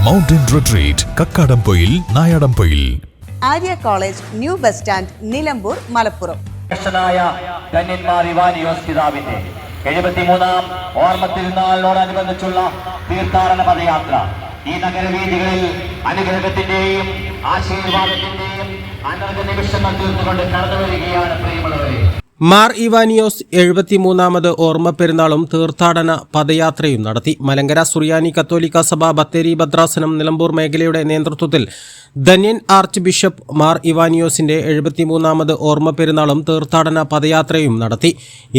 Mountain retreat, Kakkadampoyil, Nayadampoyil. Arya college, new bus stand, Nilambur, Malappuram. ധന്യന്മാർ ഇവാനിയോസ് പിതാവിന്റെ 73ാം ഓർമ്മത്തിരുന്നാളിനോടനുബന്ധിച്ചുള്ള തീർത്ഥാടന പദയാത്ര ഈ നഗരവീഥികളിൽ അനുഗ്രഹത്തിന്റെയും ആശീർവാദത്തിന്റെയും അനർഘ നിമിഷങ്ങൾ തീർത്തുകൊണ്ട് കടന്നു വരികയാണ്. പ്രിയമുള്ളവരെ, മാർ ഇവാനിയോസ് 73ാമത് ഓർമ്മ പെരുന്നാളും തീർത്ഥാടന പദയാത്രയും നടത്തി. മലങ്കര സുറിയാനി കത്തോലിക്ക സഭ ബത്തേരി ഭദ്രാസനം നിലമ്പൂർ മേഖലയുടെ നേതൃത്വത്തിൽ ധന്യൻ ആർച്ച് ബിഷപ്പ് മാർ ഇവാനിയോസിന്റെ 73ാമത് ഓർമ്മ പെരുന്നാളും തീർത്ഥാടന പദയാത്രയും നടത്തി.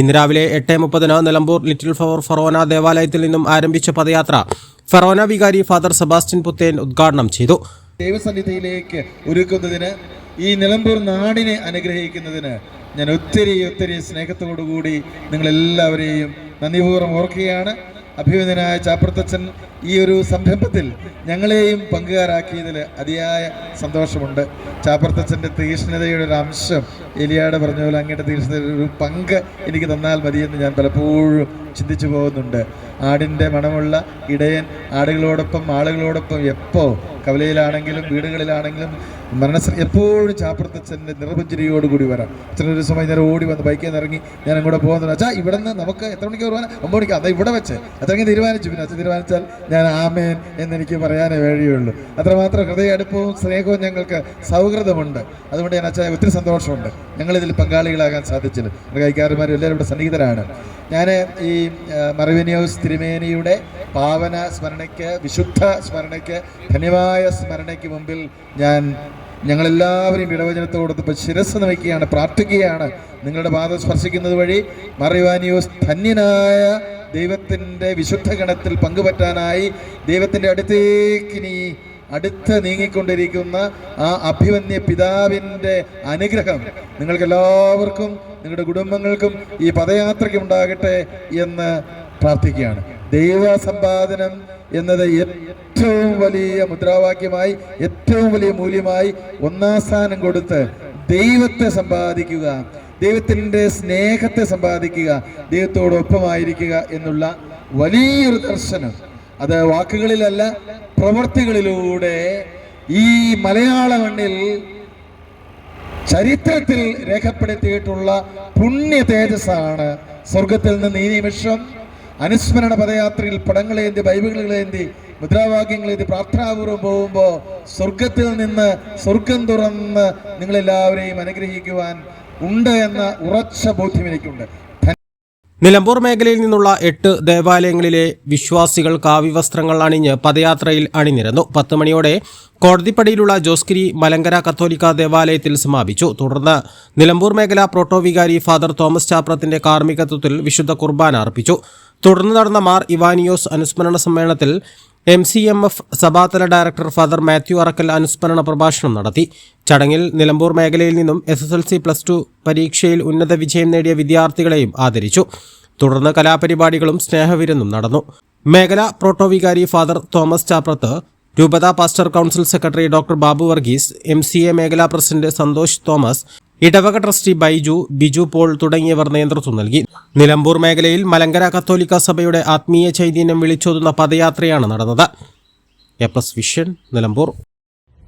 ഇന്ന് രാവിലെ 8:30 നിലമ്പൂർ ലിറ്റിൽ ഫ്ലവർ ഫറോന ദേവാലയത്തിൽ നിന്നും ആരംഭിച്ച പദയാത്ര ഫറോന വികാരി ഫാദർ സെബാസ്റ്റ്യൻ പുത്തേൻ ഉദ്ഘാടനം ചെയ്തു. ദൈവസന്നിധിയിലേക്ക് ഒരുക്കുന്നതിന്, ഈ നിലമ്പൂർ നാടിനെ അനുഗ്രഹിക്കുന്നതിന് ഞാൻ ഒത്തിരി സ്നേഹത്തോടുകൂടി നിങ്ങളെല്ലാവരെയും നന്ദിപൂർവ്വം ഓർക്കുകയാണ്. അഭിനന്ദനായ ചാപ്പർത്തച്ഛൻ ഈ ഒരു സംരംഭത്തിൽ ഞങ്ങളെയും പങ്കുകാരാക്കിയതിൽ അതിയായ സന്തോഷമുണ്ട്. ചാപ്പർത്തച്ഛൻ്റെ തീക്ഷ്ണതയുടെ ഒരു അംശം എലിയാട് പറഞ്ഞ പോലെ അങ്ങയുടെ തീക്ഷ്ണതയുടെ ഒരു പങ്ക് എനിക്ക് തന്നാൽ മതിയെന്ന് ഞാൻ പലപ്പോഴും ചിന്തിച്ചു പോകുന്നുണ്ട്. ആടിൻ്റെ മണമുള്ള ഇടയൻ ആളുകളോടൊപ്പം എപ്പോൾ കവലയിലാണെങ്കിലും വീടുകളിലാണെങ്കിലും എപ്പോഴും ചാപ്പർത്തച്ഛൻ്റെ നിറപുഞ്ചിരിയോടുകൂടി വരാം. അച്ഛനൊരു സമയം ഞാൻ ഓടി വന്ന് ബൈക്കിൽ നിന്ന് ഇറങ്ങി ഞാൻ അങ്ങോട്ട് പോകുന്നത്, അച്ഛാ ഇവിടെ നിന്ന് നമുക്ക് എത്ര മണിക്ക് വരുവാൻ? 9 മണിക്ക്. അതാ ഇവിടെ വെച്ച് അത്രയ്ക്ക് തീരുമാനിച്ചു. പിന്നെ അച്ഛൻ തീരുമാനിച്ചാൽ ഞാൻ ആമേൻ എന്നെനിക്ക് പറയാനേ വഴിയുള്ളൂ. അത്രമാത്രം ഹൃദയ അടുപ്പവും സ്നേഹവും ഞങ്ങൾക്ക് സൗഹൃദമുണ്ട്. അതുകൊണ്ട് ഞാൻ അച്ഛൻ ഒത്തിരി സന്തോഷമുണ്ട്. ഞങ്ങളിതിൽ പങ്കാളികളാകാൻ സാധിച്ചില്ല. എൻ്റെ കൈക്കാരന്മാരും എല്ലാവരും ഇവിടെ സന്നിഹിതരാണ്. ഞാൻ ഈ മാർ ഇവാനിയോസ് തിരുമേനിയുടെ പാവന സ്മരണയ്ക്ക്, വിശുദ്ധ സ്മരണയ്ക്ക്, ധന്യമായ സ്മരണയ്ക്ക് മുമ്പിൽ ഞങ്ങളെല്ലാവരെയും ഇടവചനത്തോടൊപ്പം ശിരസ് നമിക്കുകയാണ്, പ്രാർത്ഥിക്കുകയാണ്. നിങ്ങളുടെ പാദം സ്പർശിക്കുന്നത് വഴി മാർ ഇവാനിയോസ് ധന്യനായ ദൈവത്തിൻ്റെ വിശുദ്ധ ഗണത്തിൽ പങ്കുപറ്റാനായി ദൈവത്തിൻ്റെ അടുത്ത് നീങ്ങിക്കൊണ്ടിരിക്കുന്ന ആ അഭിമന്യ പിതാവിൻ്റെ അനുഗ്രഹം നിങ്ങൾക്കെല്ലാവർക്കും നിങ്ങളുടെ കുടുംബങ്ങൾക്കും ഈ പദയാത്രയ്ക്ക് ഉണ്ടാകട്ടെ എന്ന് പ്രാർത്ഥിക്കുകയാണ്. ദൈവസമ്പാദനം എന്നത് ഏറ്റവും വലിയ മുദ്രാവാക്യമായി, ഏറ്റവും വലിയ മൂല്യമായി ഒന്നാം സ്ഥാനം കൊടുത്ത് ദൈവത്തെ സമ്പാദിക്കുക, ദൈവത്തിൻ്റെ സ്നേഹത്തെ സമ്പാദിക്കുക, ദൈവത്തോടൊപ്പമായിരിക്കുക എന്നുള്ള വലിയൊരു ദർശനം, അത് വാക്കുകളിലല്ല പ്രവൃത്തികളിലൂടെ ഈ മലയാള മണ്ണിൽ ചരിത്രത്തിൽ രേഖപ്പെടുത്തിയിട്ടുള്ള പുണ്യ തേജസ്സാണ്. സ്വർഗത്തിൽ നിന്ന് ഈ നിമിഷം അനുസ്മരണ പദയാത്രയിൽ പടങ്ങളേന്തി, ബൈബിളുകളേന്തി, മുദ്രാവാക്യങ്ങളേന്തി പ്രാർത്ഥനാപൂർവ്വം പോകുമ്പോൾ സ്വർഗത്തിൽ നിന്ന് സ്വർഗം തുറന്ന് നിങ്ങളെല്ലാവരെയും അനുഗ്രഹിക്കുവാൻ ഉണ്ട് എന്ന ഉറച്ച ബോധ്യം എനിക്കുണ്ട്. നിലമ്പൂർ മേഖലയിൽ നിന്നുള്ള 8 ദേവാലയങ്ങളിലെ വിശ്വാസികൾ കാവ്യവസ്ത്രങ്ങൾ അണിഞ്ഞ് പദയാത്രയിൽ അണിനിരന്നു. 10 മണിയോടെ കോടതിപ്പടിയിലുള്ള ജോസ്ഗിരി മലങ്കര കത്തോലിക്ക ദേവാലയത്തിൽ സമാപിച്ചു. തുടർന്ന് നിലമ്പൂർ മേഖല പ്രോട്ടോ വികാരി ഫാദർ തോമസ് ചാപ്രത്തിന്റെ കാർമ്മികത്വത്തിൽ വിശുദ്ധ കുർബാന അർപ്പിച്ചു. തുടർന്ന് നടന്ന മാർ ഇവാനിയോസ് അനുസ്മരണ സമ്മേളനത്തിൽ MCMF സഭാതല ഡയറക്ടർ ഫാദർ മാത്യു അറക്കൽ അനുസ്മരണ പ്രഭാഷണം നടത്തി. ചടങ്ങിൽ നിലമ്പൂർ മേഖലയിൽ നിന്നും SSLC+2 പരീക്ഷയിൽ ഉന്നത വിജയം നേടിയ വിദ്യാർത്ഥികളെയും ആദരിച്ചു. തുടർന്ന് കലാപരിപാടികളും സ്നേഹവിരുന്നും നടന്നു. മേഖല പ്രോട്ടോ വികാരി ഫാദർ തോമസ് ചാപ്രത്ത്, രൂപത pastor council secretary doctor Babu Varghese, MCA മേഖലാ പ്രസിഡന്റ് സന്തോഷ് തോമസ്, ഇടവക ട്രസ്റ്റി ബിജു പോൾ തുടങ്ങിയവർ നേതൃത്വം നൽകി. നിലമ്പൂർ മേഖലയിൽ മലങ്കര കത്തോലിക്ക സഭയുടെ ആത്മീയ ചൈതന്യം വിളിച്ചോതുന്ന പദയാത്രയാണ് നടന്നത്. A+ vision, Nilambur.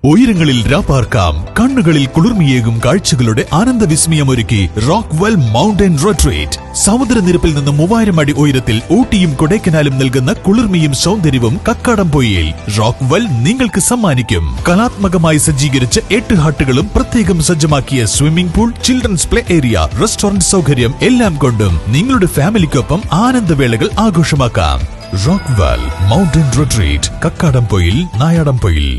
ഉയരങ്ങളിൽ രാപ്പാർക്കാം, കണ്ണുകളിൽ കുളിർമിയേകും കാഴ്ചകളുടെ ആനന്ദവിസ്മയമൊരുക്കി റോക്ക്വെൽ മൗണ്ടൻ റിട്രീറ്റ്. സമുദ്രനിരപ്പിൽ നിന്ന് 3000 അടി ഉയരത്തിൽ ഊട്ടിയും കൊടൈക്കനാലും നൽകുന്ന കുളിർമയും സൗന്ദര്യവും കക്കാടംപൊയിൽ റോക്ക്വെൽ നിങ്ങൾക്ക് സമ്മാനിക്കും. കലാത്മകമായി സജ്ജീകരിച്ച 8 ഹട്ടുകളും പ്രത്യേകം സജ്ജമാക്കിയ swimming pool, children's play area, restaurant സൗകര്യം എല്ലാം കൊണ്ടും നിങ്ങളുടെ ഫാമിലിക്കൊപ്പം ആനന്ദവേളകൾ ആഘോഷമാക്കാം. Rockwell mountain retreat, Kakkadampoyil, Nayadampoyil.